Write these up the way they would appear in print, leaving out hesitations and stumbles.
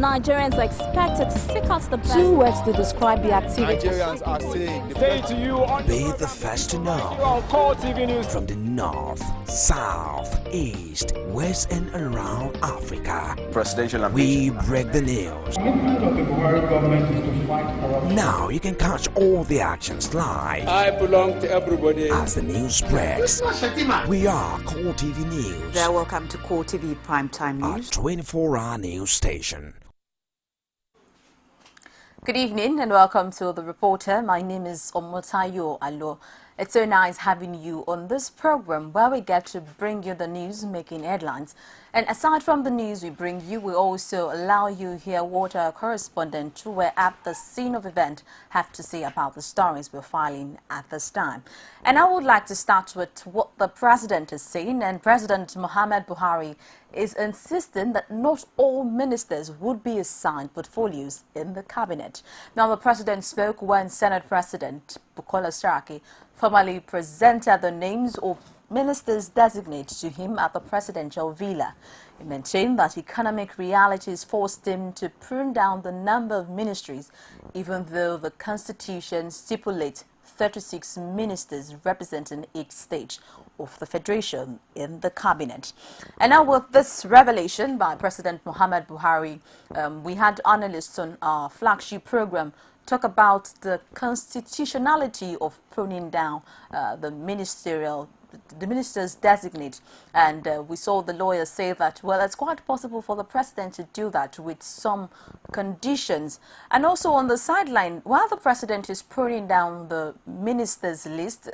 Nigerians are expected to seek out the best. 2 words to describe the activity. Nigerians are saying, say to you on be the first to know on Core TV News from the north, south, east, west and around Africa. presidential We ambition. break the news. The commitment of the Buhari government is to fight corruption. Now you can catch all the actions live I belong to everybody. as the news spreads. We are Core TV News, There, welcome to Core TV Primetime our News. 24-hour news station. Good evening and welcome to The Reporter. My name is OMOTAYO Alo. It's so nice having you on this program where we get to bring you the news making headlines. And aside from the news we bring you, we also allow you hear what our correspondent who were at the scene of event have to say about the stories we're filing at this time. And I would like to start with what the president is saying. And President Muhammad Buhari is insisting that not all ministers would be assigned portfolios in the cabinet. Now, the president spoke when Senate President Bukola Saraki formally presented the names of ministers designated to him at the presidential villa. He maintained that economic realities forced him to prune down the number of ministries, even though the constitution stipulates 36 ministers representing each stage of the federation in the cabinet. And now with this revelation by President Muhammad Buhari, we had analysts on our flagship program talk about the constitutionality of pruning down the ministers designate, and we saw the lawyers say that, well, it's quite possible for the president to do that with some conditions. And also on the sideline, while the president is pruning down the ministers list,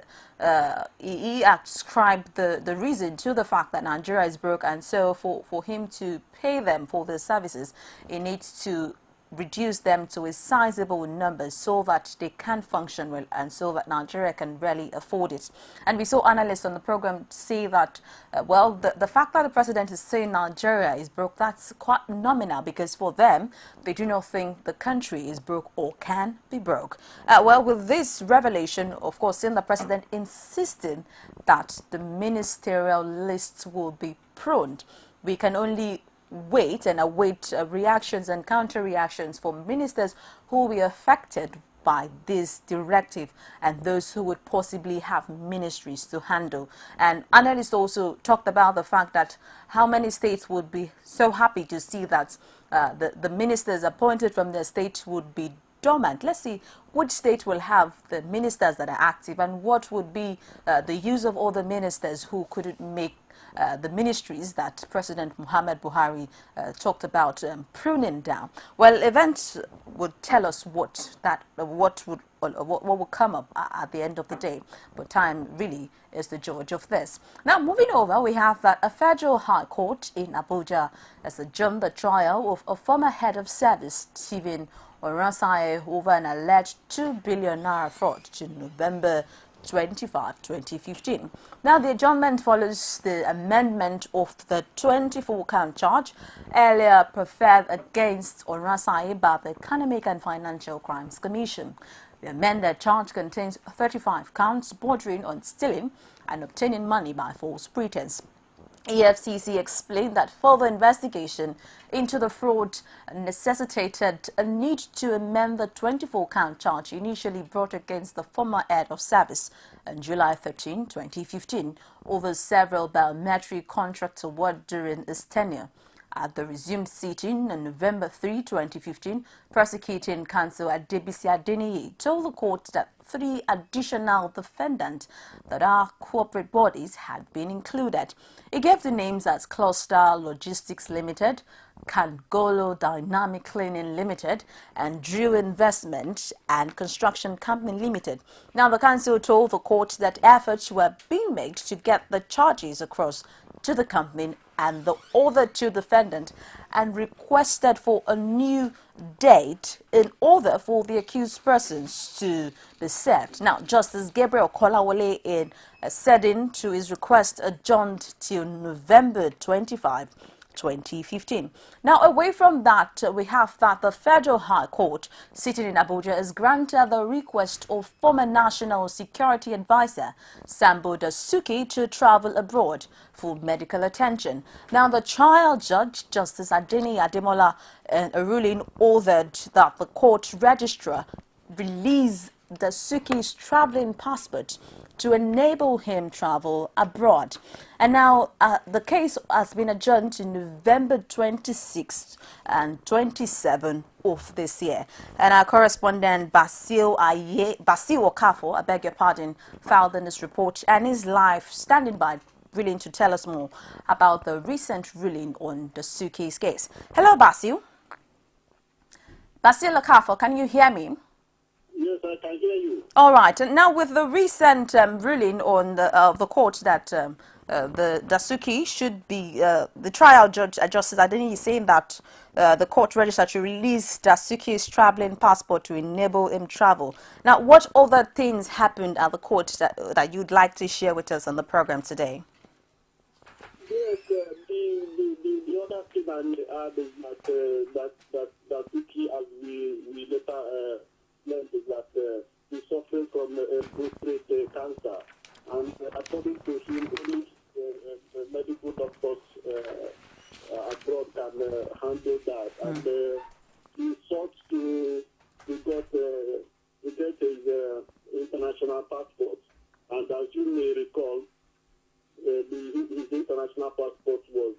he ascribed the reason to the fact that Nigeria is broke, and so for him to pay them for their services, he needs to reduce them to a sizable number so that they can function well and so that Nigeria can really afford it. And we saw analysts on the program say that, well, the fact that the president is saying Nigeria is broke, that's quite nominal, because for them, they do not think the country is broke or can be broke. Well, with this revelation, of course, seeing the president insisting that the ministerial lists will be pruned, we can only wait and await reactions and counter-reactions from ministers who will be affected by this directive and those who would possibly have ministries to handle. And analysts also talked about the fact that how many states would be so happy to see that the ministers appointed from their state would be dormant. Let's see which state will have the ministers that are active and what would be the use of all the ministers who couldn't make the ministries that President Muhammad Buhari talked about pruning down. Well, events would tell us what will come up at the end of the day, but time really is the judge of this. Now, moving over, we have that a federal high court in Abuja has adjourned the trial of a former head of service, Stephen Oronsaye, over an alleged 2 billion naira fraud to November 25, 2015. Now, the adjournment follows the amendment of the 24-count charge earlier preferred against Oronsaye by the Economic and Financial Crimes Commission. The amended charge contains 35 counts bordering on stealing and obtaining money by false pretense. EFCC explained that further investigation into the fraud necessitated a need to amend the 24-count charge initially brought against the former head of service on July 13, 2015, over several biometric contracts awarded during his tenure. At the resumed sitting on November 3, 2015, prosecuting counsel Adebisi Adeniyi told the court that 3 additional defendants that are corporate bodies had been included. He gave the names as Cluster Logistics Limited, Kangolo Dynamic Cleaning Limited, and Drew Investment and Construction Company Limited. Now, the counsel told the court that efforts were being made to get the charges across to the company and the other 2 defendants, and requested for a new date in order for the accused persons to be served. Now, Justice Gabriel Kolawole, in acceding to his request, adjourned till November 25, 2015. Now, away from that, we have that the Federal High Court sitting in Abuja has granted the request of former National Security Advisor Sambo Dasuki to travel abroad for medical attention. Now, the trial judge, Justice Adeni Ademola, in a ruling ordered that the court registrar release Dasuki's traveling passport to enable him travel abroad. And now the case has been adjourned to November 26th and 27th of this year. And our correspondent Basil Okafo, I beg your pardon, filed in this report and is live, standing by, willing to tell us more about the recent ruling on Dasuki's case. Hello, Basil. Basil Okafo, can you hear me? Yes, I can hear you. All right. And now with the recent ruling on the court that the Dasuki should be, the trial judge, Justice Adeni, is saying that the court registered to release Dasuki's traveling passport to enable him travel. Now, what other things happened at the court that you'd like to share with us on the program today? Yes, the other thing I add is that Dasuki, as we later learned, is that he's suffering from prostate cancer, and according to him, only medical doctors abroad can handle that. And he sought to get his international passport, and as you may recall, his international passport was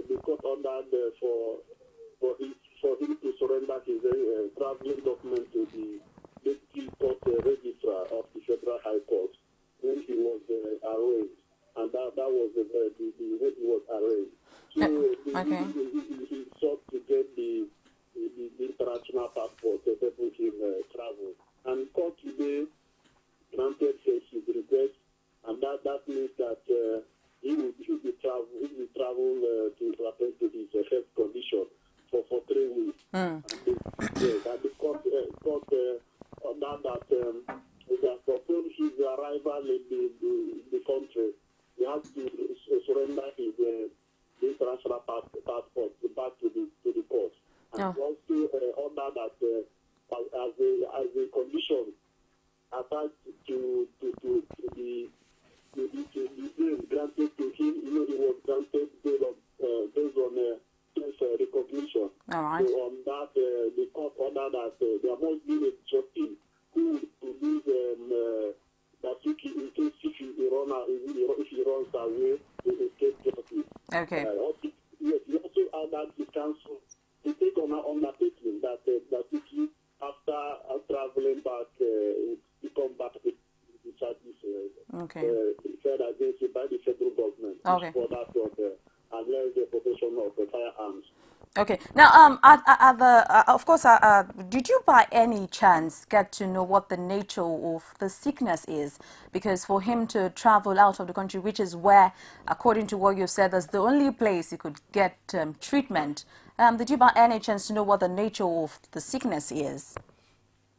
the court ordered for him to surrender his traveling document to the deputy court registrar of the Federal High Court when he was arraigned, and that was the way he was arraigned. So he sought to get the international passport to enable him travel, and court today granted his request, and that means that he will travel to attend to his health condition for 3 weeks. And the court ordered that upon his arrival in the country, he has to surrender his international passport back to the court. And he also ordered that as a condition attached to the bail granted to him, he was granted based on recognition. All right. So on that, the court ordered that there must be a trustee who will release Dasuki in case if he runs away to escape justice. Okay. Yes, he also ordered the council to take on an undertaking that Dasuki, after traveling back, to come back to the charges declared against him by the federal government. Okay. For that unless the possession of firearms. Okay. Now, of course, did you by any chance get to know what the nature of the sickness is? Because for him to travel out of the country, which is where, according to what you said, that's the only place he could get treatment, did you by any chance know what the nature of the sickness is?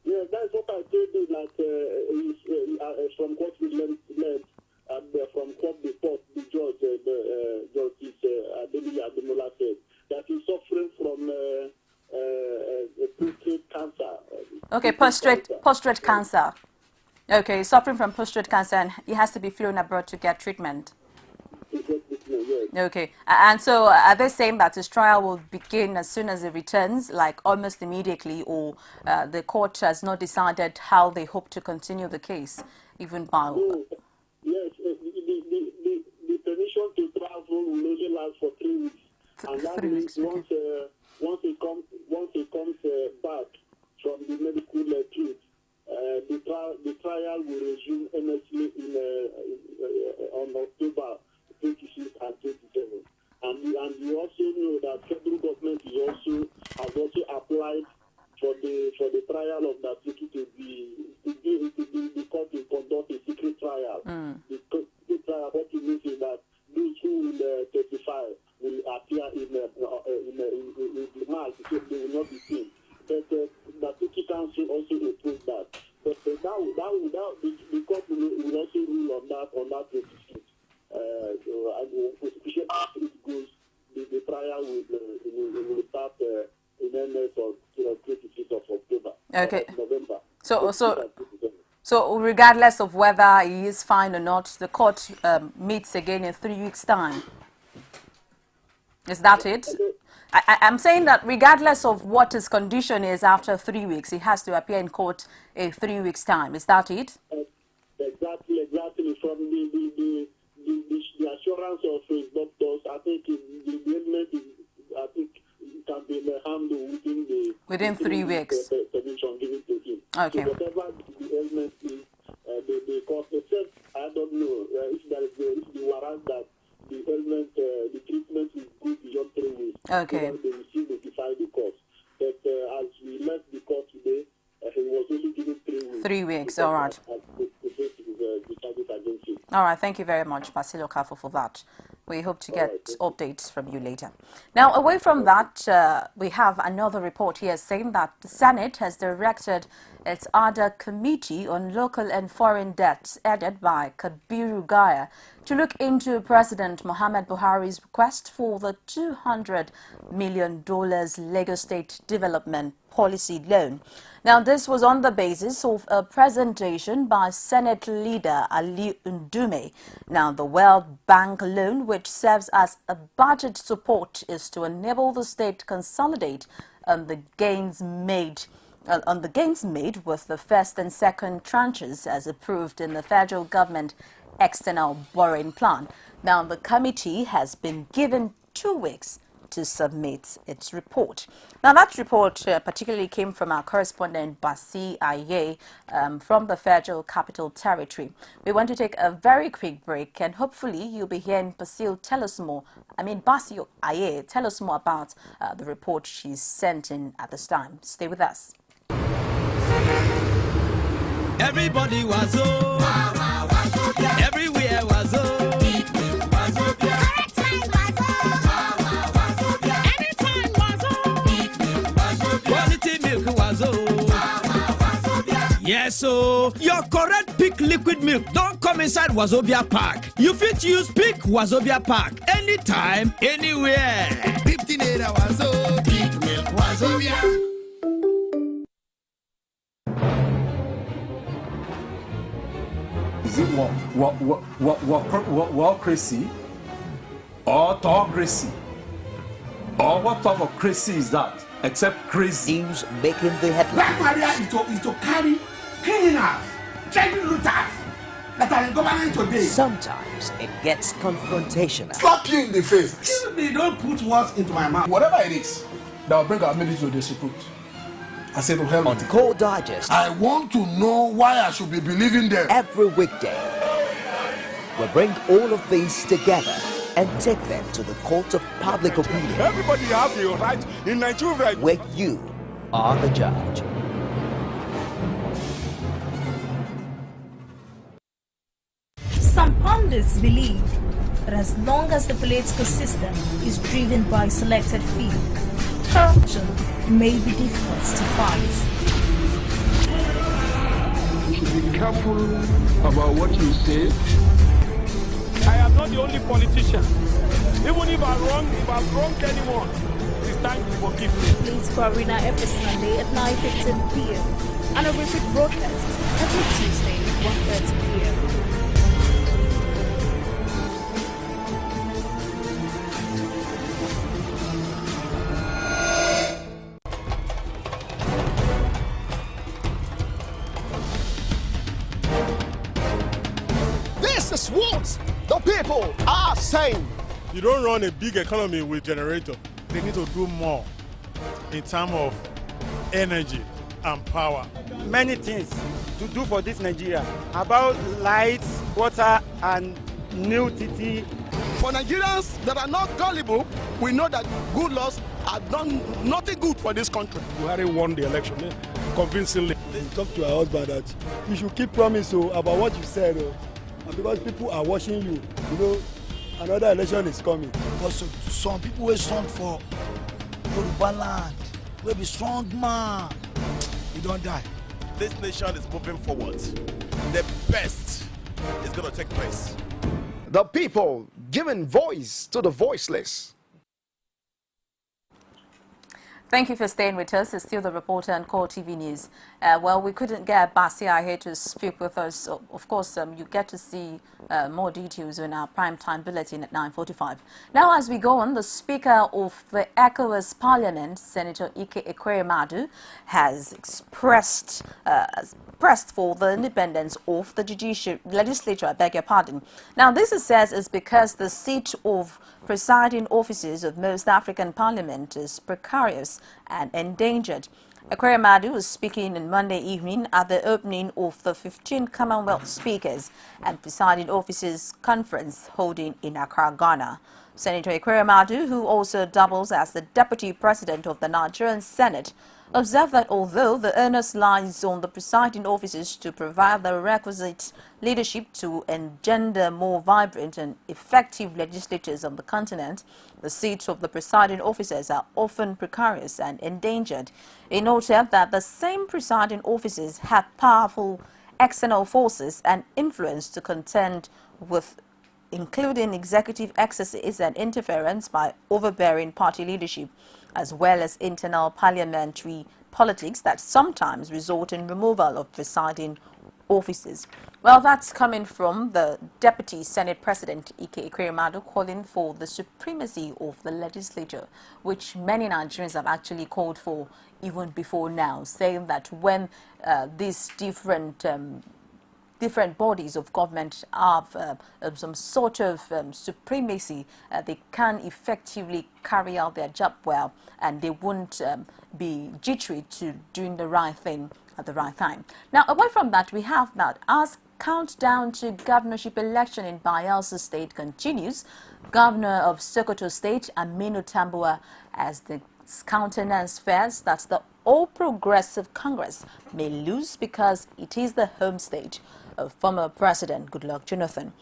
Yes, that's what I told you, that from what we learned, and from what the court, the judge, Justice Adeni Ademola said, that he's suffering from prostate cancer. Okay, prostate cancer. Okay, he's suffering from prostate cancer, and he has to be flown abroad to get treatment. Yes. Okay, and so are they saying that his trial will begin as soon as he returns, like almost immediately, or the court has not decided how they hope to continue the case, even by... Yes, the permission to travel will only last for 3 weeks, and that means once he comes back from the medical trip, the trial will resume honestly on October 26 and 27. And you also know that federal government has also applied for the trial of Dasuki to the court to conduct a secret trial. The secret trial, what it means is that those who will testify will appear in the mass, so they will not be seen. But Dasuki Council also approved that. But the court will also rule on that 26th. So I will appreciate if it goes expire with it will start in the next of 25th of October. Okay. November. So regardless of whether he is fine or not, the court meets again in 3 weeks' time. Is that it? I'm saying that regardless of what his condition is after 3 weeks, he has to appear in court in 3 weeks' time. Is that it? Exactly. From the assurance of his doctors, I think the ailment can be handled within 3 weeks. Permission given to him. Okay. So whatever the ailment is, the court said, I don't know if there is the warrant that the ailment, the treatment is good beyond 3 weeks. Okay. So they will still notify the court. But as we left the court today, he was only given 3 weeks. 3 weeks, all right. All right, thank you very much, Basilo Kafo, for that. We hope to get updates from you later. Now, away from that, we have another report here saying that the Senate has directed its ADA Committee on Local and Foreign Debts, headed by Kabiru Gaya, to look into President Muhammad Buhari's request for the $200 million Lagos State Development Policy loan. Now, this was on the basis of a presentation by Senate leader Ali Ndume. Now, the World Bank loan, which serves as a budget support, is to enable the state to consolidate on the gains made with the first and second tranches as approved in the federal government external borrowing plan. Now, the committee has been given 2 weeks to submit its report. Now, that report particularly came from our correspondent Basi Aye from the Federal Capital Territory. We want to take a very quick break, and hopefully you'll be hearing Basi tell us more. Basi Aye tell us more about the report she's sent in at this time. Stay with us. Everybody was everywhere was yes, so your correct Peak liquid milk don't come inside Wazobia Park. You fit use Peak Wazobia Park anytime, anywhere. 15 naira Wazo, Peak milk Wazobia. Is it what crazy or autocracy? Or what type of crazy is that? Except crazy. News making the headlines. Black Maria is to carry criminals, treasure looters that are in government today. Sometimes it gets confrontational. Slap you in the face. Excuse me, don't put words into my mouth. Whatever it is that will bring our military to disrepute, I say to hell. On Core Digest, I want to know why I should be believing them. Every weekday, we bring all of these together and take them to the court of public opinion. Everybody has a right in Nigeria, where you are the judge. Some pundits believe that as long as the political system is driven by selected few, corruption may be difficult to fight. You should be careful about what you say. I am not the only politician. Even if I've wronged anyone, it's time to forgive me. Please for Arena every Sunday at 9:15 p.m. and a repeat broadcast every Tuesday at 1:30 p.m. This is what the people are saying. You don't run a big economy with generator. They need to do more in terms of energy and power. Many things to do for this Nigeria about lights, water, and new TT. For Nigerians that are not gullible, we know that good laws have done nothing good for this country. Buhari won the election convincingly. Talk to your husband that you should keep promise about what you said, and because people are watching you, you know, another election is coming. Also, some people will stand for Yoruba land, will be strong man. You don't die. This nation is moving forward. The best is going to take place. The people giving voice to the voiceless. Thank you for staying with us. It's still the reporter on Core TV News. Well, we couldn't get Basia here to speak with us. So of course, you get to see more details in our primetime bulletin at 9:45. Now, as we go on, the Speaker of the ECOWAS Parliament, Senator Ike Ekweremadu, has expressed for the independence of the legislature, I beg your pardon. Now, this, it says, is because the seat of presiding officers of most African parliament is precarious and endangered. Ekweremadu was speaking on Monday evening at the opening of the 15th Commonwealth Speakers and Presiding Officers Conference holding in Accra, Ghana. Senator Ekweremadu, who also doubles as the Deputy President of the Nigerian Senate, observed that although the onus lies on the presiding officers to provide the requisite leadership to engender more vibrant and effective legislatures on the continent, the seats of the presiding officers are often precarious and endangered. He noted that the same presiding officers have powerful external forces and influence to contend with, including executive excesses and interference by overbearing party leadership, as well as internal parliamentary politics that sometimes result in removal of presiding officers. Well, that's coming from the Deputy Senate President, Ike Ekweremadu, calling for the supremacy of the legislature, which many Nigerians have actually called for even before now, saying that when these different bodies of government have some sort of supremacy, they can effectively carry out their job well, and they won't be jittery to doing the right thing at the right time. Now, away from that, we have that as countdown to governorship election in Bayelsa State continues, Governor of Sokoto State, Aminu Tambuwal, as the countenance fears that the All Progressive Congress may lose because it is the home state of former President Goodluck Jonathan.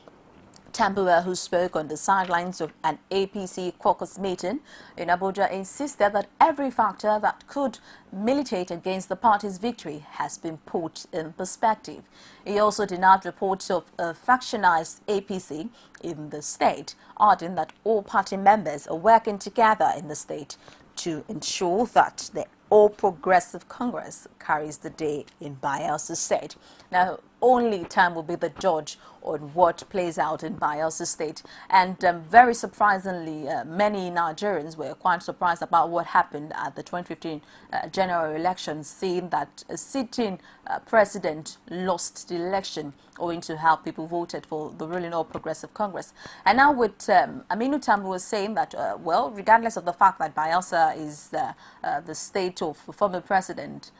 Tambuwal, who spoke on the sidelines of an APC caucus meeting in Abuja, insisted that every factor that could militate against the party's victory has been put in perspective. He also denied reports of a factionized APC in the state, adding that all party members are working together in the state to ensure that the All Progressive Congress carries the day in Bayelsa State. Now, only time will be the judge on what plays out in Bayelsa State. And very surprisingly, many Nigerians were quite surprised about what happened at the 2015 general election, seeing that a sitting president lost the election owing to how people voted for the ruling All Progressive Congress. And now with Aminu Tambuwal saying that, well, regardless of the fact that Bayelsa is the state of former president,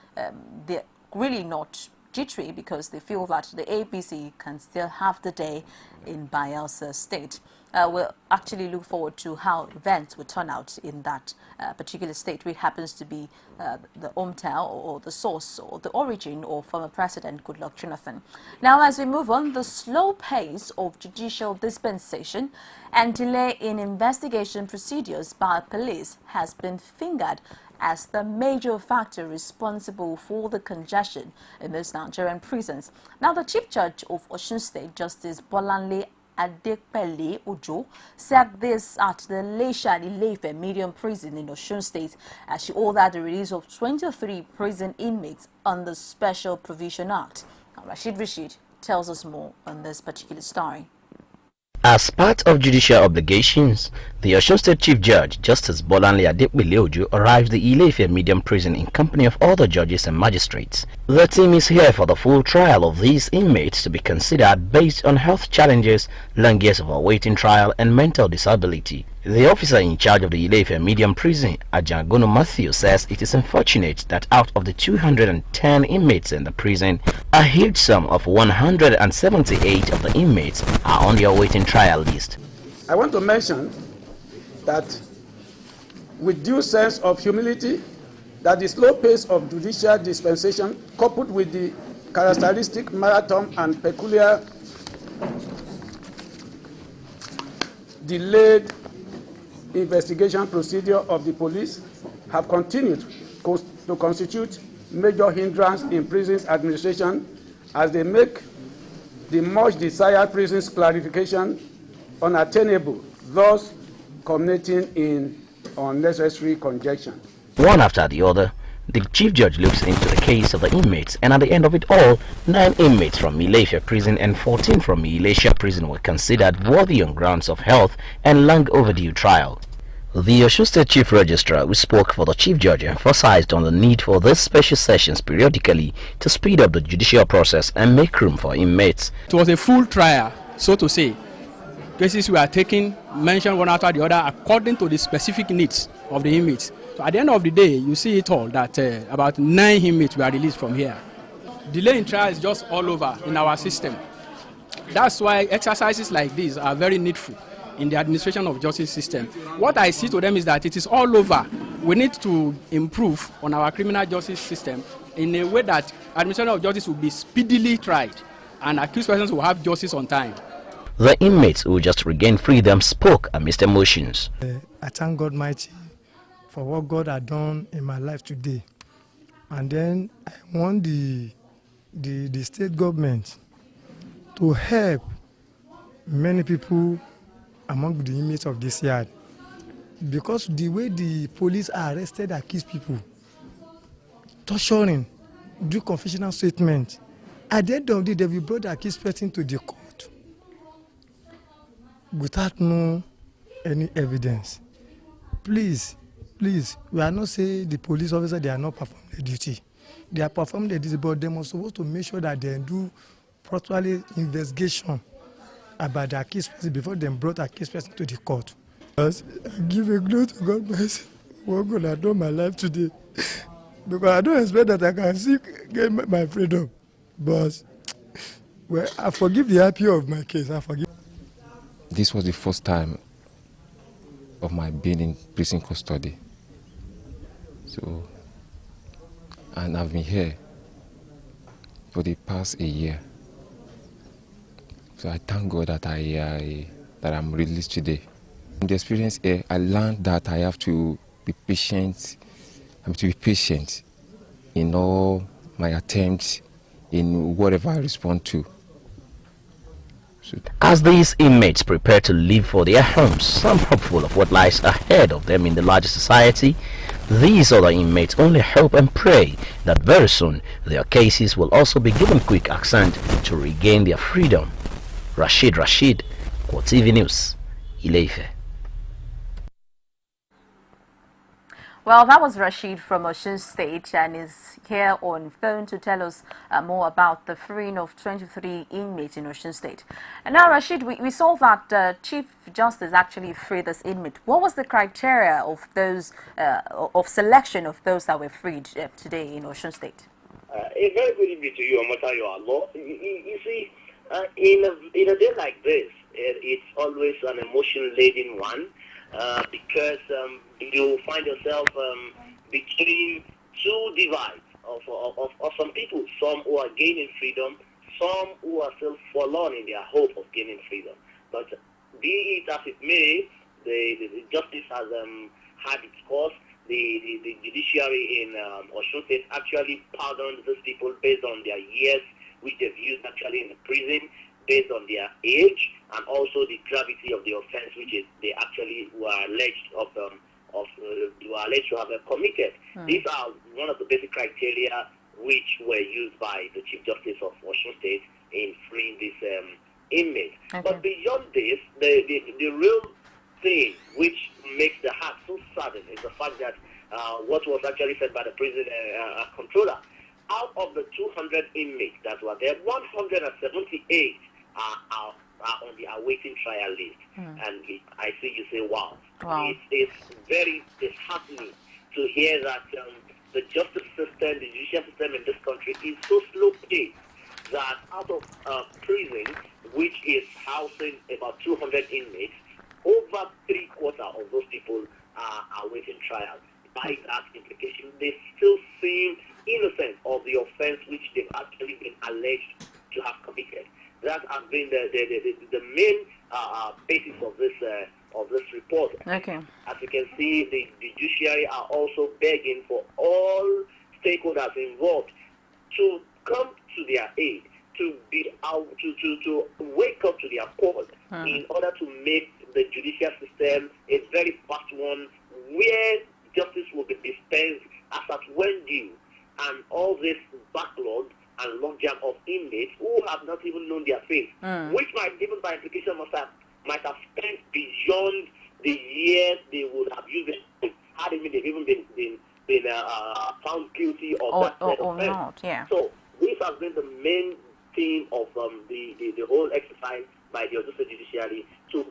they're really not jittery because they feel that the APC can still have the day in Bayelsa State. We'll actually look forward to how events will turn out in that particular state, which happens to be the hometown or the source or the origin of former President Goodluck Jonathan. Now, as we move on, the slow pace of judicial dispensation and delay in investigation procedures by police has been fingered as the major factor responsible for the congestion in most Nigerian prisons. Now, the Chief Judge of Osun State, Justice Bolanle Adepele Ojo, said this at the Leisha Ilefe Medium Prison in Osun State as she ordered the release of 23 prison inmates under the Special Provision Act. Now, Rashid tells us more on this particular story. As part of judicial obligations, the Osun State Chief Judge, Justice Bolanle Adepele Ojo, arrived at the Ilefe Medium Prison in company of other judges and magistrates. The team is here for the full trial of these inmates to be considered based on health challenges, long years of awaiting trial, and mental disability. The officer in charge of the Ilefe Medium Prison, Ajangono Matthew, says it is unfortunate that out of the 210 inmates in the prison, a huge sum of 178 of the inmates are on the awaiting trial list. I want to mention that with due sense of humility, that the slow pace of judicial dispensation coupled with the characteristic marathon and peculiar delayed investigation procedure of the police have continued to constitute major hindrance in prisons administration as they make the much desired prisons clarification unattainable, thus culminating in unnecessary congestion. One after the other, the Chief Judge looks into the case of the inmates, and at the end of it all, 9 inmates from Ile-Ife prison and 14 from Ilesha prison were considered worthy on grounds of health and long overdue trial. The Osun State Chief Registrar, who spoke for the Chief Judge, emphasized on the need for these special sessions periodically to speed up the judicial process and make room for inmates. It was a full trial, so to say. Cases we are taking, mentioned one after the other, according to the specific needs of the inmates. So at the end of the day, you see it all, that about 9 inmates were released from here. Delay in trial is just all over in our system. That's why exercises like these are very needful in the administration of justice system. What I see to them is that it is all over. We need to improve on our criminal justice system in a way that administration of justice will be speedily tried and accused persons will have justice on time. The inmates who just regained freedom spoke amidst emotions. I thank God Mighty for what God had done in my life today. And then I want the state government to help many people among the inmates of this yard, because the way the police are arrested accused people, torturing, do confessional statement, at the end of the day they will brought the accused person to the court without no any evidence. Please, we are not saying the police officer they are not performing their duty. They are performing their duty, but they must supposed to make sure that they do properly investigation about the accused person before they brought the accused person to the court. I give a glory to God myself. What God has done my life today, because I don't expect that I can get my freedom. But well, I forgive the IP of my case. I forgive. This was the first time of my being in prison custody. So, and I've been here for the past a year. So I thank God that that I'm released today. In the experience here, I learned that I have to be patient. I have to be patient in all my attempts, in whatever I respond to. As these inmates prepare to leave for their homes, some hopeful of what lies ahead of them in the larger society, these other inmates only hope and pray that very soon their cases will also be given quick accent to regain their freedom. Rashid, QuarTV News, Ile-Ife. Well, that was Rashid from Osun State and is here on phone to tell us more about the freeing of 23 inmates in Osun State. And now, Rashid, we saw that Chief Justice actually freed this inmate. What was the criteria of those of selection of those that were freed today in Osun State? A very good evening to you, OMOTAYO. You see, in a day like this, it's always an emotion-laden one. Because you find yourself between two divides of some people, some who are gaining freedom, some who are still forlorn in their hope of gaining freedom. But be it as it may, the justice has had its course. The judiciary in Osun State actually pardoned these people based on their years which they've used actually in the prison, based on their age and also the gravity of the offense which is they actually were alleged to have committed. These are one of the basic criteria which were used by the Chief Justice of Osun State in freeing this inmate. Okay. But beyond this, the real thing which makes the heart so saddened is the fact that what was actually said by the prison controller, out of the 200 inmates that were there, 178 are on the awaiting trial list. And I see you say, wow. It's very disheartening to hear that the justice system, the judicial system in this country is so slow-paced that out of prison, which is housing about 200 inmates, over 3/4 of those people are awaiting trial. By that implication, they still seem innocent of the offense which they've actually been alleged to have committed. That has been the main basis of this report. Okay. As you can see, the judiciary are also begging for all stakeholders involved to come to their aid, to be out, to wake up to their cause in order to make the judicial system a very fast one where justice will be dispensed queue and all this backlog and logjam of inmates who have not even known their faith, which might even by implication might have spent beyond the years they would have used it had they've even been found guilty of that said offense. Not, yeah. So this has been the main theme of the whole exercise by the Oduso judiciary to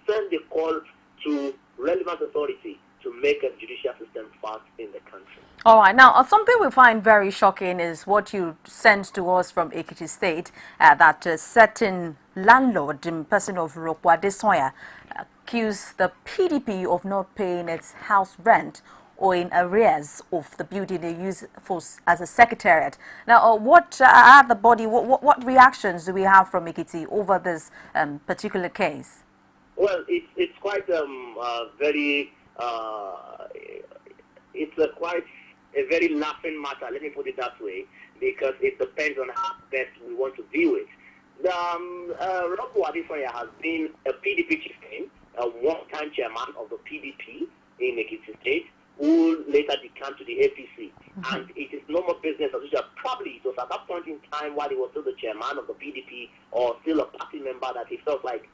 send the call to relevant authority to make a judicial system fast in the country. All right. Now, something we find very shocking is what you sent to us from Ekiti State, that a certain landlord in person of Rokwa Desoya accused the PDP of not paying its house rent or in arrears of the building they use as a secretariat. Now, what are the body? What reactions do we have from Ekiti over this particular case? Well, it's quite very it's quite a very laughing matter. Let me put it that way, because it depends on how best we want to view it. Rob Wadifaya has been a PDP chieftain, a one-time chairman of the PDP in Ekiti State, who later decamped to the APC. And it is no more business as usual. Probably it was at that point in time while he was still the chairman of the PDP or still a party member that he felt like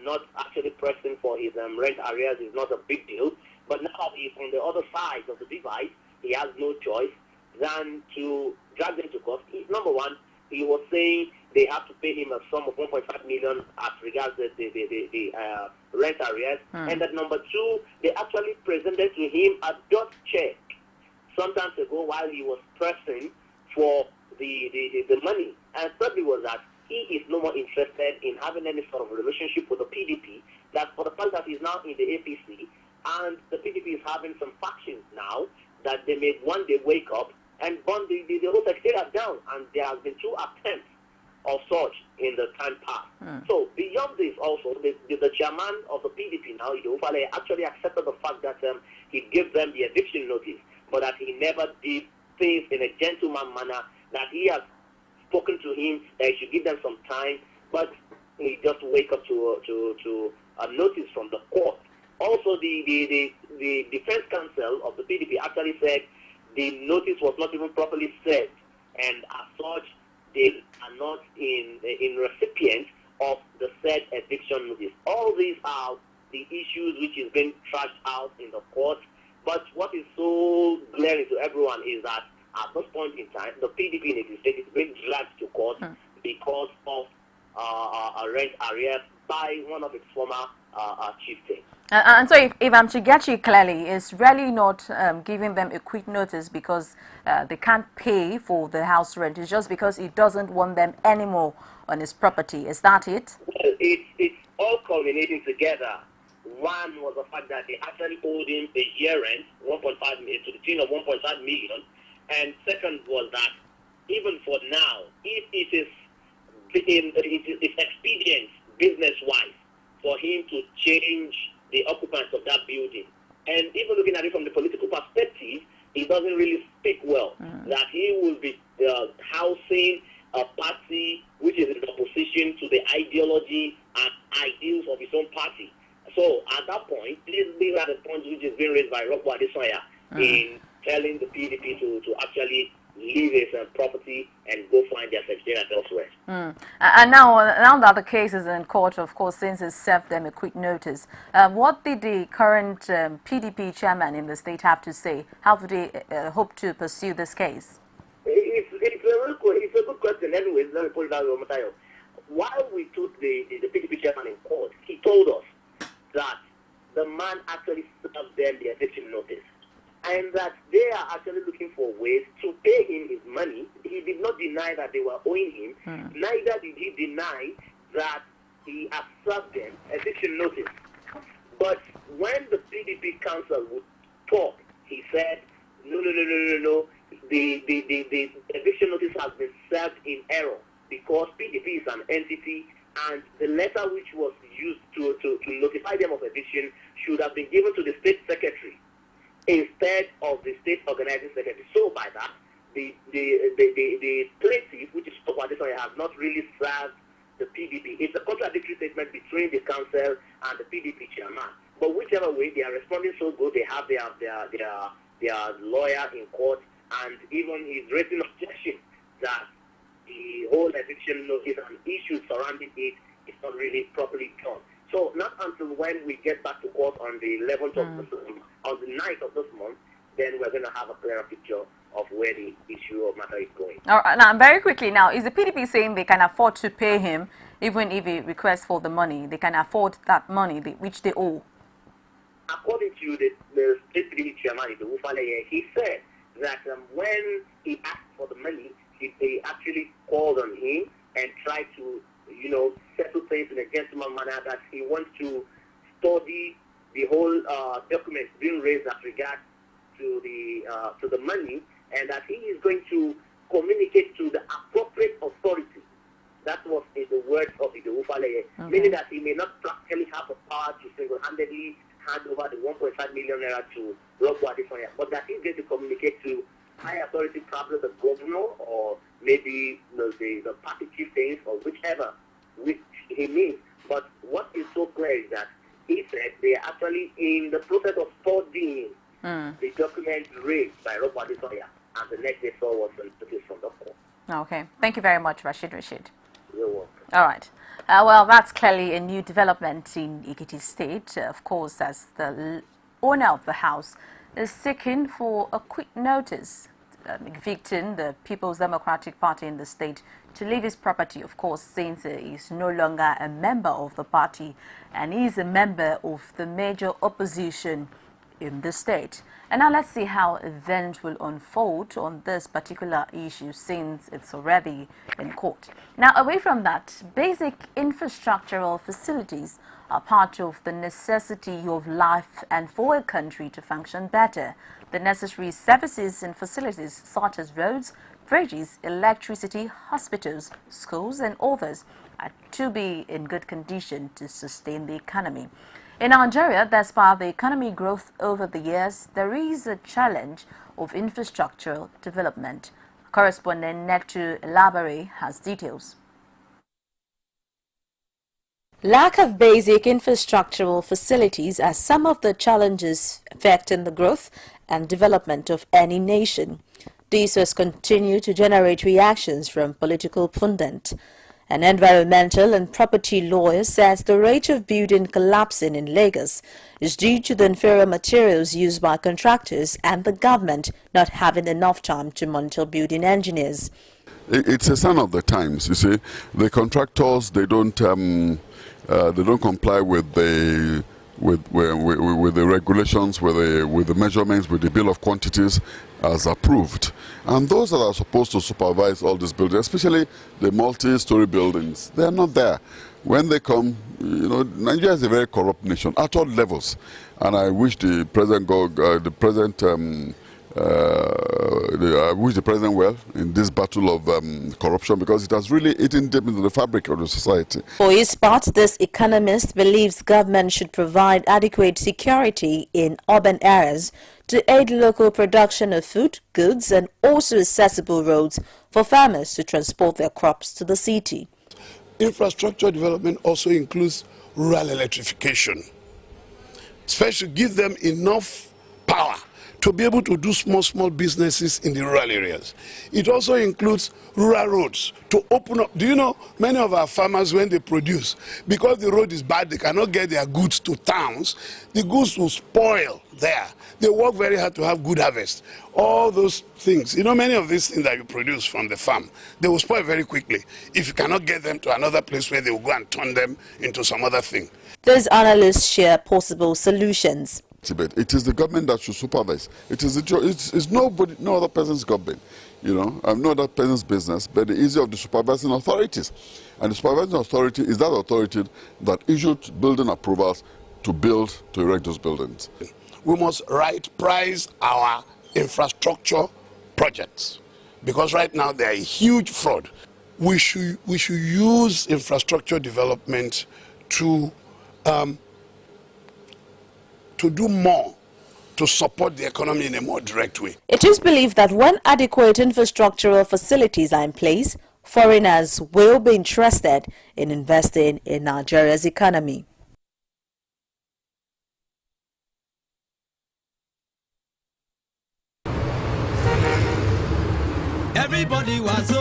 not actually pressing for his rent arrears is not a big deal. But now he's on the other side of the divide. He has no choice than to drag them to court. Number one, he was saying they have to pay him a sum of 1.5 million as regards the rent arrears. And that number two, they actually presented to him a dot check sometimes ago while he was pressing for the money. And thirdly was that he is no more interested in having any sort of relationship with the PDP. That's for the fact that he's now in the APC, and the PDP is having some factions now that they may one day wake up and burn the whole secretariat down. And there has been 2 attempts of such in the time past. So beyond this also, the chairman of the PDP now, Idofale, actually accepted the fact that he gave them the eviction notice, but that he never did things in a gentleman manner, that he has spoken to him that he should give them some time, but he just wake up to a notice from the court. Also, the defense counsel of the PDP actually said the notice was not even properly served, and as such, they are not in recipient of the said eviction notice. All these are the issues which is being trashed out in the court. But what is so glaring to everyone is that at this point in time, the PDP in Ekiti State is being dragged to court because of a rent arrears by one of its former chieftains. And so if I'm to get you clearly, it's really not giving them a quick notice because they can't pay for the house rent. It's just because he doesn't want them anymore on his property. Is that it? Well, it's all culminating together. One was the fact that they actually owed him a year rent, 1.5 million, to the tune of 1.5 million. And second was that even for now, if it is expedient business-wise for him to change the occupants of that building, and even looking at it from the political perspective, it doesn't really speak well that he will be housing a party which is in opposition to the ideology and ideals of his own party. So at that point, these are the points which is being raised by Rokwa Desoya in telling the PDP to actually leave his property and go find their secretariat elsewhere. And now that the case is in court, of course, since it served them a quick notice, what did the current PDP chairman in the state have to say? How do they hope to pursue this case? It's a good question. Anyways, let me put it out, OMOTAYO. While we took the PDP chairman in court, he told us that the man actually served them the eviction notice, and that they are actually looking for ways to pay him his money. He did not deny that they were owing him. Neither did he deny that he had served them eviction notice. But when the PDP council would talk, he said, no. The eviction notice has been served in error because PDP is an entity, and the letter which was used to notify them of eviction should have been given to the state secretary instead of the state organizing secretary. So by that, the plaintiff, which is Rokwa Desoya, has not really served the PDP. It's a contradictory statement between the council and the PDP chairman. But whichever way, they are responding so good. They have their their lawyer in court, and even he's raising objection that the whole eviction notice and issues surrounding it is not really properly done. So not until when we get back to court on the 11th of this month, on the 9th of this month, then we're going to have a clearer picture of where the issue or matter is going. All right, now very quickly now, is the PDP saying they can afford to pay him even if he requests for the money? They can afford that money which they owe? According to the state PDP chairman, he said that when he asked for the money, they actually called on him and tried to, settle things in a gentleman manner, that he wants to study the whole documents being raised as regards to the money, and that he is going to communicate to the appropriate authority. That was in the words of the Ufaleye, meaning that he may not practically have the power to single-handedly hand over the 1.5 million naira to Rocco Adesoya, but that he's going to communicate to high authority, probably the governor or maybe the party chieftains or whichever, which he means. But what is so clear is that he said they are actually in the process of studying the document raised by Rocco Adesoya, and the next they saw was the notice from the court. Okay, thank you very much, Rashid. You're welcome. All right. Well, that's clearly a new development in Ekiti State, of course, as the owner of the house is seeking for a quick notice, evicting the People's Democratic Party in the state to leave his property, of course, since he is no longer a member of the party and he is a member of the major opposition in the state. And now let's see how events will unfold on this particular issue since it's already in court. Now, away from that, basic infrastructural facilities are part of the necessity of life and for a country to function better. The necessary services and facilities such as roads, bridges, electricity, hospitals, schools and others are to be in good condition to sustain the economy. In Nigeria, despite the economic growth over the years, there is a challenge of infrastructural development. Correspondent Netu Elabare has details. Lack of basic infrastructural facilities are some of the challenges affecting the growth and development of any nation. This has continued to generate reactions from political pundits. An environmental and property lawyer says the rate of building collapsing in Lagos is due to the inferior materials used by contractors and the government not having enough time to monitor building engineers. It's a sign of the times. You see, the contractors, they don't comply with the regulations, with the measurements, with the bill of quantities as approved. And those that are supposed to supervise all these buildings, especially the multi-story buildings, they are not there. When they come, Nigeria is a very corrupt nation at all levels. And I wish the president I wish the president well in this battle of corruption, because it has really eaten deep into the fabric of the society. For his part, this economist believes government should provide adequate security in urban areas to aid local production of food, goods, and also accessible roads for farmers to transport their crops to the city. Infrastructure development also includes rural electrification, especially give them enough power to be able to do small businesses in the rural areas. It also includes rural roads to open up. Do you know, many of our farmers, when they produce, because the road is bad, they cannot get their goods to towns, the goods will spoil there. They work very hard to have good harvest. All those things, many of these things that you produce from the farm, they will spoil very quickly if you cannot get them to another place where they will go and turn them into some other thing. These analysts share possible solutions. It is the government that should supervise. It's nobody, no other person's government, no other person's business, but the issue of the supervising authorities. And the supervising authority is that authority that issued building approvals to erect those buildings. We must price our infrastructure projects, because right now they are a huge fraud. We should use infrastructure development to do more to support the economy in a more direct way. It is believed that when adequate infrastructural facilities are in place, foreigners will be interested in investing in Nigeria's economy. Everybody was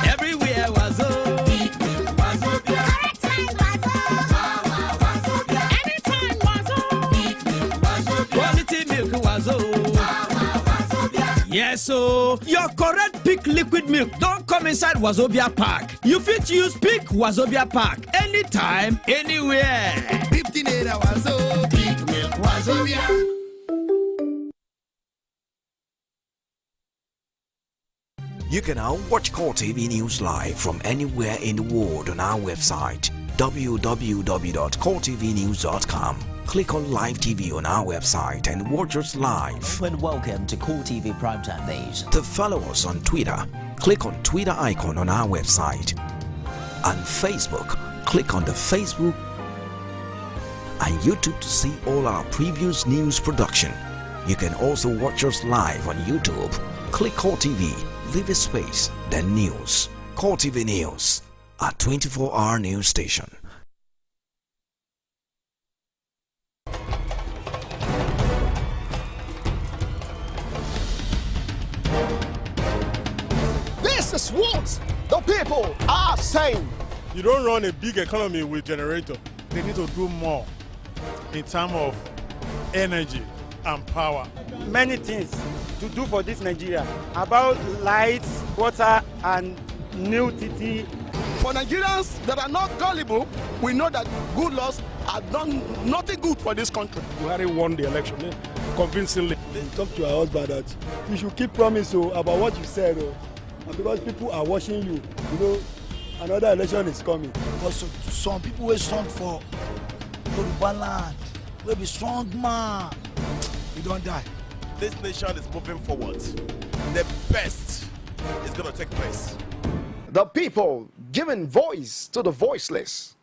everywhere was anytime was quality milk was yes, so your correct Peak liquid milk don't come inside Wazobia pack. You fit use Peak Wazobia pack anytime, anywhere. 15 naira Wazo, Peak milk Wazobia. You can now watch Core TV News live from anywhere in the world on our website www.coretvnews.com. Click on Live TV on our website and watch us live. And welcome to Core TV Primetime Days. To follow us on Twitter, click on Twitter icon on our website. On Facebook, click on the Facebook and YouTube to see all our previous news production. You can also watch us live on YouTube. Click Core TV, leave a space, then News. Core TV News, a 24-hour news station. This is what the people are saying. You don't run a big economy with generator. They need to do more in terms of energy and power. Many things to do for this Nigeria about lights, water, and new TT. For Nigerians that are not gullible, we know that good laws have done nothing good for this country. Buhari won the election convincingly. Talk to your husband that you should keep promise about what you said, and because people are watching you, you know, another election is coming. Also, some people will stand for Yoruba land, will be strong man. We don't die. This nation is moving forward. The best is going to take place. The people giving voice to the voiceless.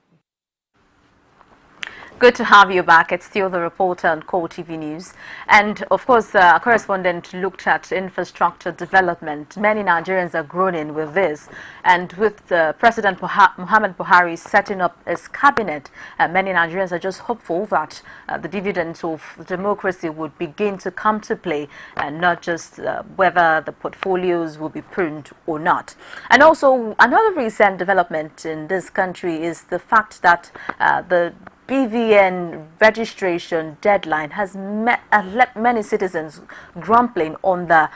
Good to have you back. It's still the reporter on Core TV News. And of course, our correspondent looked at infrastructure development. Many Nigerians are groaning with this. And with President Muhammad Buhari setting up his cabinet, many Nigerians are just hopeful that the dividends of democracy would begin to come to play, and not just whether the portfolios will be pruned or not. And also, another recent development in this country is the fact that the BVN registration deadline has left many citizens grumbling on the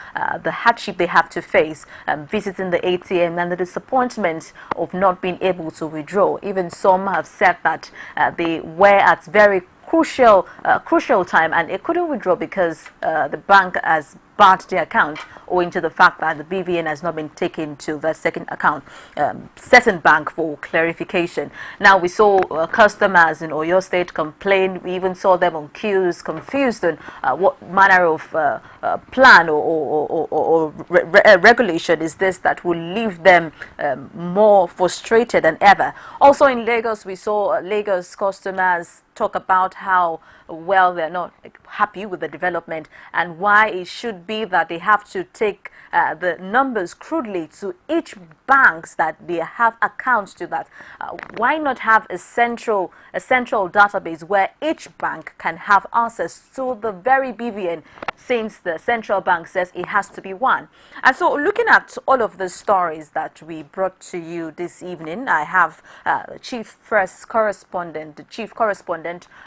hardship they have to face visiting the ATM and the disappointment of not being able to withdraw. Even some have said that they were at very crucial time and it couldn't withdraw because the bank has barred the account owing to the fact that the BVN has not been taken to the second account, certain bank for clarification. Now we saw customers in Oyo State complain. We even saw them on queues confused on what manner of plan or regulation is this that will leave them more frustrated than ever. Also in Lagos, we saw Lagos customers talk about how well they're not happy with the development and why it should be that they have to take the numbers crudely to each banks that they have accounts to that. Why not have a central database where each bank can have access to the very BVN, since the central bank says it has to be one? And so looking at all of the stories that we brought to you this evening, I have the chief correspondent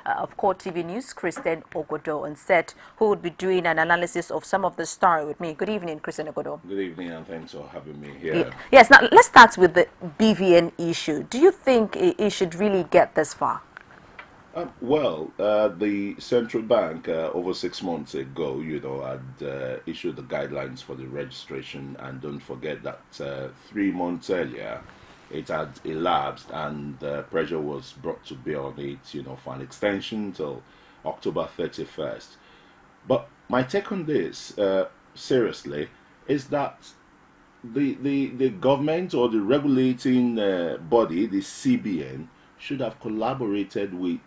of Core TV News, Christian Ogodo, on set, who would be doing an analysis of some of the story with me. Good evening, Christian Ogodo. Good evening, and thanks for having me here. Yes, now let's start with the BVN issue. Do you think it should really get this far? The central bank over 6 months ago, had issued the guidelines for the registration, and don't forget that 3 months earlier, it had elapsed, and pressure was brought to bear on it, for an extension till October 31st. But my take on this, seriously, is that the government or the regulating body, the CBN, should have collaborated with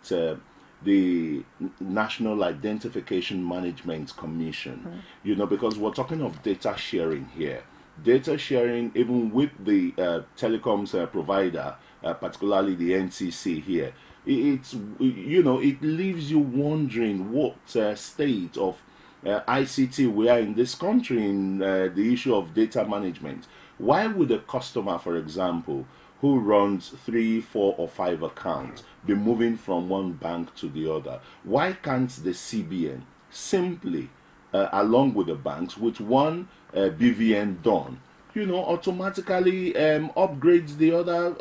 the National Identification Management Commission, because we're talking of data sharing here. Data sharing, even with the telecoms provider, particularly the NCC here, it leaves you wondering what state of ICT we are in this country in the issue of data management. Why would a customer, for example, who runs 3, 4, or 5 accounts be moving from one bank to the other? Why can't the CBN simply, along with the banks, with one BVN done, automatically upgrades the other,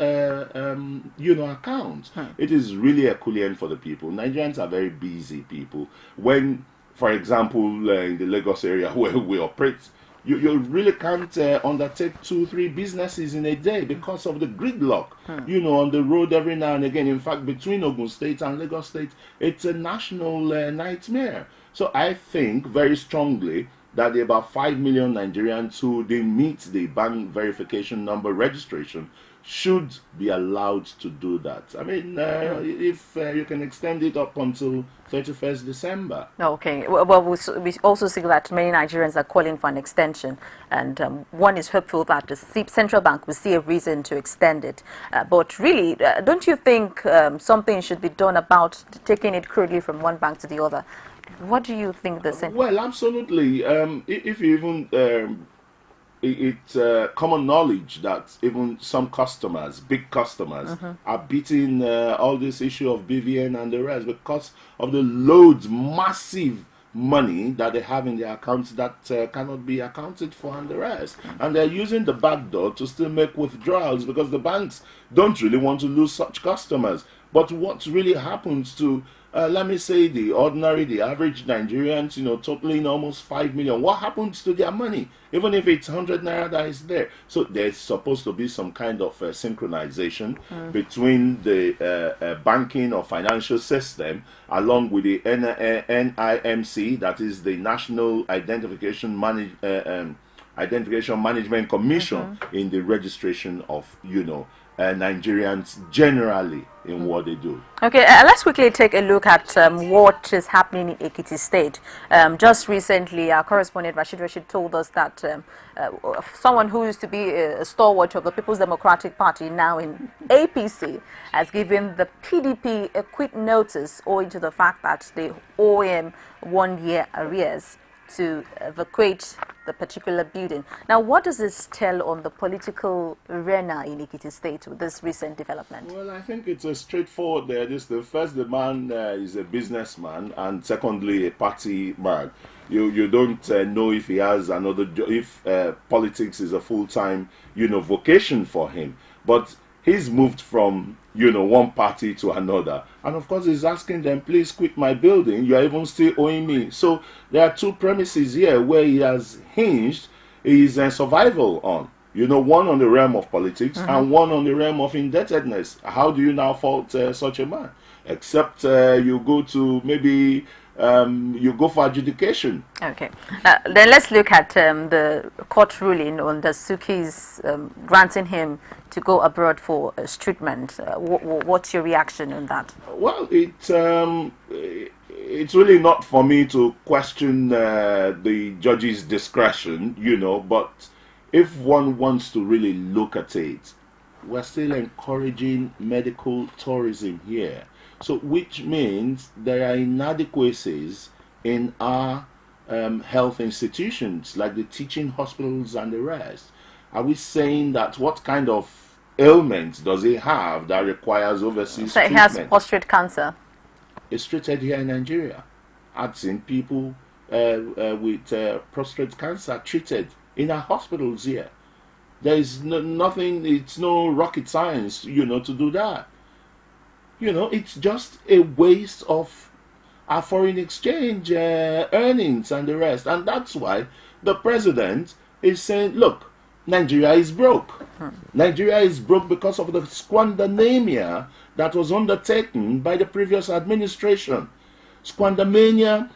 accounts? It is really a equivalent for the people. Nigerians are very busy people. When, for example, in the Lagos area where we operate, you really can't undertake 2, 3 businesses in a day because of the gridlock, on the road every now and again. In fact, between Ogun State and Lagos State, it's a national nightmare. So I think very strongly that the about 5 million Nigerians who they meet the bank verification number registration should be allowed to do that. I mean, if you can extend it up until 31st December. Okay. Well, we also see that many Nigerians are calling for an extension, and one is hopeful that the central bank will see a reason to extend it. But really, don't you think something should be done about taking it crudely from one bank to the other? What do you think the central? Well, absolutely. If you even it's common knowledge that even some customers, big customers, are beating all this issue of BVN and the rest because of the loads, massive money that they have in their accounts that cannot be accounted for and the rest. And they're using the back door to still make withdrawals because the banks don't really want to lose such customers. But what really happens to let me say the average Nigerians, totaling almost 5 million. What happens to their money? Even if it's 100 naira that is there. So there's supposed to be some kind of synchronization between the banking or financial system along with the NIMC, that is the National Identification Management Commission, in the registration of, Nigerians generally in what they do. Okay, let's quickly take a look at what is happening in Ekiti State. Just recently, our correspondent Rashid told us that someone who used to be a stalwart of the People's Democratic Party, now in APC, has given the PDP a quick notice owing to the fact that they owe him 1 year arrears to evacuate the particular building. Now, what does this tell on the political arena in Ekiti State with this recent development? Well, I think it's a straightforward there. The man is a businessman, and secondly, a party man. You don't know if he has another job, if politics is a full-time, vocation for him. But he's moved from, one party to another. And of course, he's asking them, please quit my building. You are even still owing me. So there are 2 premises here where he has hinged his survival on. One on the realm of politics and one on the realm of indebtedness. How do you now fault such a man? Except you go to maybe you go for adjudication. Okay. Then let's look at the court ruling on the Suki's granting him to go abroad for treatment. What's your reaction on that? Well, it's really not for me to question the judge's discretion, but if one wants to really look at it, we're still encouraging medical tourism here. So, which means there are inadequacies in our health institutions, like the teaching hospitals and the rest. Are we saying that what kind of ailment does he have that requires overseas treatment? He has prostate cancer. It's treated here in Nigeria. I've seen people with prostate cancer treated in our hospitals here. There is nothing, it's no rocket science, to do that. It's just a waste of our foreign exchange earnings and the rest. And that's why the president is saying, look, Nigeria is broke. Nigeria is broke because of the squandermania that was undertaken by the previous administration. Squandermania,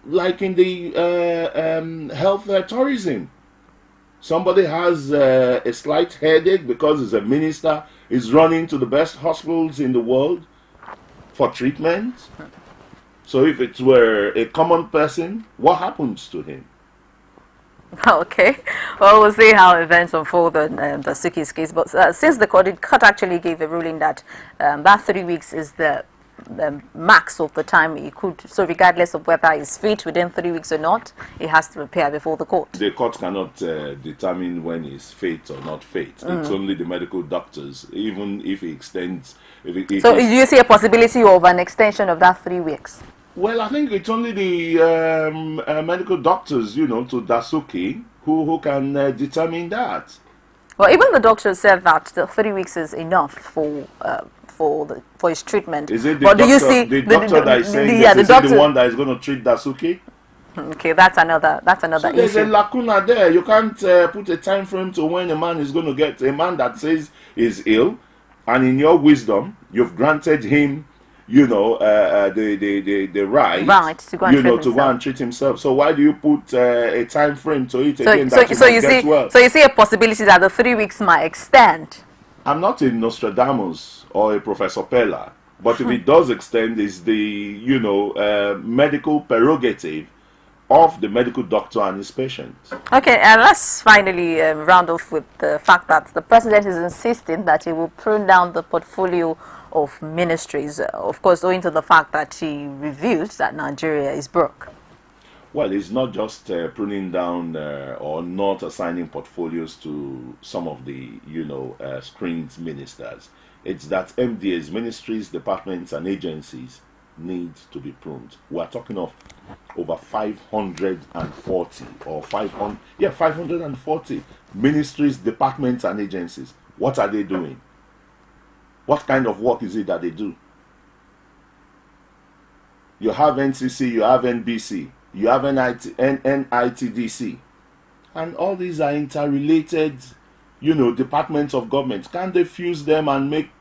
like in the health tourism. Somebody has a slight headache because he's a minister, is running to the best hospitals in the world for treatment. So if it were a common person, what happens to him? Okay, well, we'll see how events unfold on the Suki's case. But since the court actually gave a ruling that that 3 weeks is the max of the time he could. So regardless of whether he's fit within 3 weeks or not, he has to appear before the court. The court cannot determine when he's fit or not fit. It's only the medical doctors, even if he extends. So do you see a possibility of an extension of that 3 weeks? Well, I think it's only the medical doctors, to Dasuki, who can determine that. Well, even the doctor said that the 3 weeks is enough for his treatment. Is it the but doctor, do you see the doctor that is saying yeah, this? Is the one that is going to treat Dasuki? Okay, that's another So issue. there's a lacuna there. You can't put a time frame to when a man is going to get, a man that says is ill, and in your wisdom, you've granted him, the right to go and treat to go and treat himself. So why do you put a time frame to it So again? you see a possibility that the 3 weeks might extend. I'm not a Nostradamus or a Professor Pella, but if it does extend, is the medical prerogative of the medical doctor and his patients. Okay, and let's finally round off with the fact that the president is insisting that he will prune down the portfolio of ministries, of course, owing to the fact that he revealed that Nigeria is broke. Well, it's not just pruning down or not assigning portfolios to some of the, screened ministers. It's that MDAs, ministries, departments, and agencies need to be pruned. We're talking of over 540 ministries, departments, and agencies. What are they doing? What kind of work is it that they do? You have NCC, you have NBC, you have NITDC, and all these are interrelated, departments of government. Can't they fuse them and make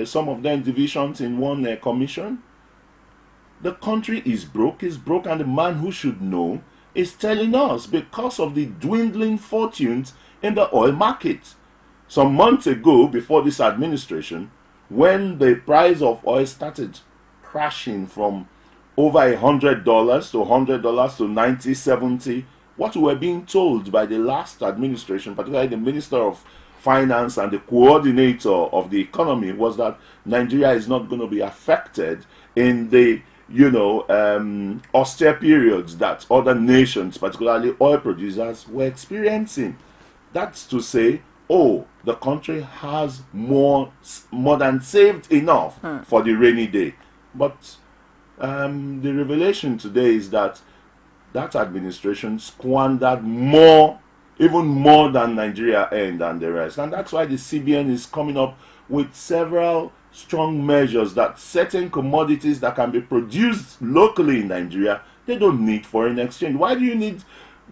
some of them divisions in one commission? The country is broke, and the man who should know is telling us because of the dwindling fortunes in the oil market. Some months ago, before this administration, when the price of oil started crashing from over $100 to $100 to 90, 70, what we were being told by the last administration, particularly the Minister of Finance and the coordinator of the economy, was that Nigeria is not going to be affected in the austere periods that other nations, particularly oil producers, were experiencing. That's to say, the country has more than saved enough for the rainy day. But the revelation today is that that administration squandered more, even more than Nigeria earned and the rest. And that's why the CBN is coming up with several strong measures that certain commodities that can be produced locally in Nigeria, they don't need foreign exchange. Why do you need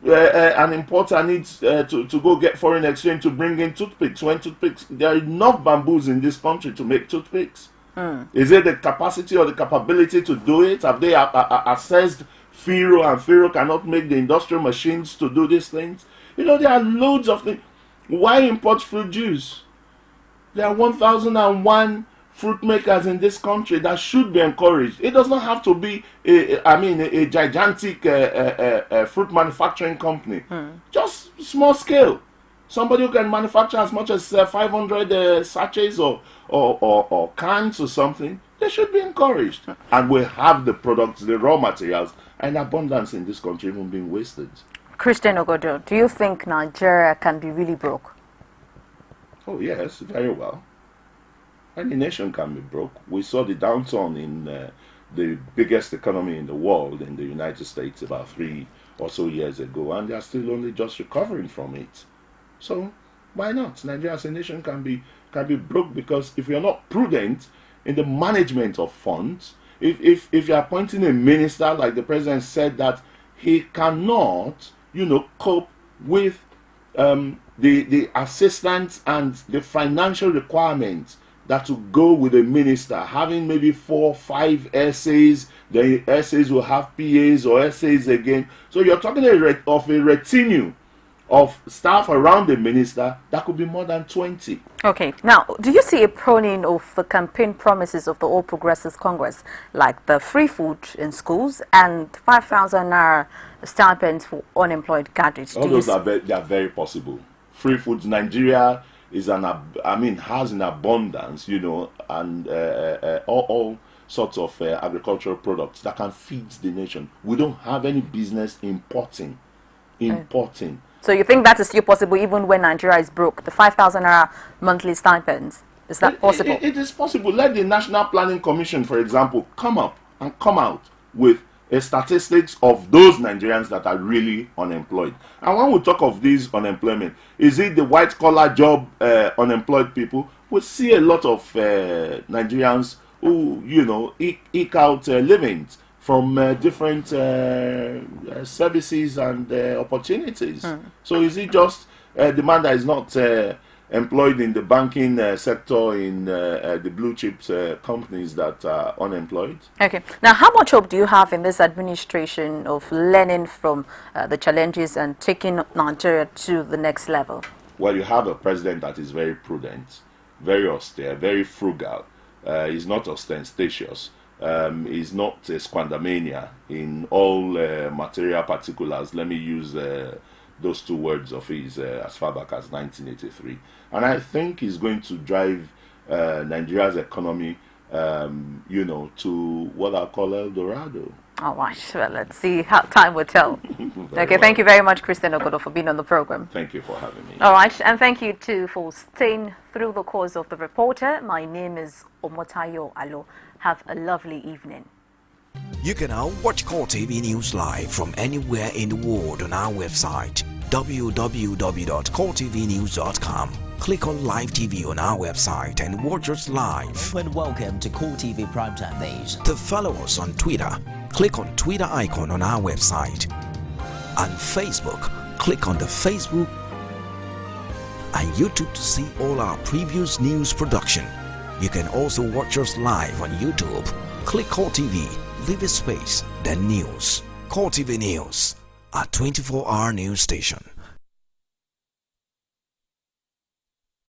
an importer needs to go get foreign exchange to bring in toothpicks when there are enough bamboos in this country to make toothpicks? Is it the capacity or the capability to do it? Have they assessed Firo, and Firo cannot make the industrial machines to do these things? There are loads of things. Why import fruit juice? There are 1,001 fruit makers in this country that should be encouraged. It does not have to be a gigantic fruit manufacturing company. Just small scale. Somebody who can manufacture as much as 500 sachets or cans or something, they should be encouraged. And we have the products, the raw materials, in abundance in this country, even being wasted. Christian Ogodo, do you think Nigeria can be really broke? Oh yes, very well. Any nation can be broke. We saw the downturn in the biggest economy in the world, in the United States, about 3 or so years ago, and they are still only just recovering from it. So why not? Nigeria as a nation can be broke, because if you're not prudent in the management of funds, if you're appointing a minister, like the president said, that he cannot, cope with the assistance and the financial requirements that will go with a minister, having maybe 4 or 5 essays, the essays will have PAs or essays again. So you're talking of a retinue of staff around the minister that could be more than 20. Okay, now, do you see a pruning of the campaign promises of the All Progressives Congress, like the free food in schools and 5,000 naira stipends for unemployed graduates? All those are very possible. Free food, Nigeria is has in abundance, and all sorts of agricultural products that can feed the nation. We don't have any business importing. So you think that is still possible even when Nigeria is broke? The 5,000 naira monthly stipends, is that possible? It is possible. Let the National Planning Commission, for example, come out with statistics of those Nigerians that are really unemployed. And when we talk of these unemployment, is it the white-collar job unemployed people? We see a lot of Nigerians who, eke out livings from different services and opportunities. So is it just the man that is not employed in the banking sector, in the blue chips companies that are unemployed? Okay. Now, how much hope do you have in this administration of learning from the challenges and taking Nigeria to the next level? Well, you have a president that is very prudent, very austere, very frugal. He's not ostentatious. Is not a squandermania in all material particulars. Let me use those two words of his as far back as 1983. And I think he's going to drive Nigeria's economy, to what I call El Dorado. All right. Well, let's see how time will tell. Okay, thank you very much, Christian Okodo, for being on the program. Thank you for having me. All right, and thank you too for staying through the course of The Reporter. My name is OMOTAYO Alo. Have a lovely evening. You can now watch Core TV News live from anywhere in the world on our website www.coretvnews.com. Click on Live TV on our website and watch us live. And welcome to Core TV Primetime Days. To follow us on Twitter, click on Twitter icon on our website. And Facebook, click on the Facebook and YouTube to see all our previous news production. You can also watch us live on YouTube. Click Core TV, leave a space, then News. Core TV News, a 24-hour news station.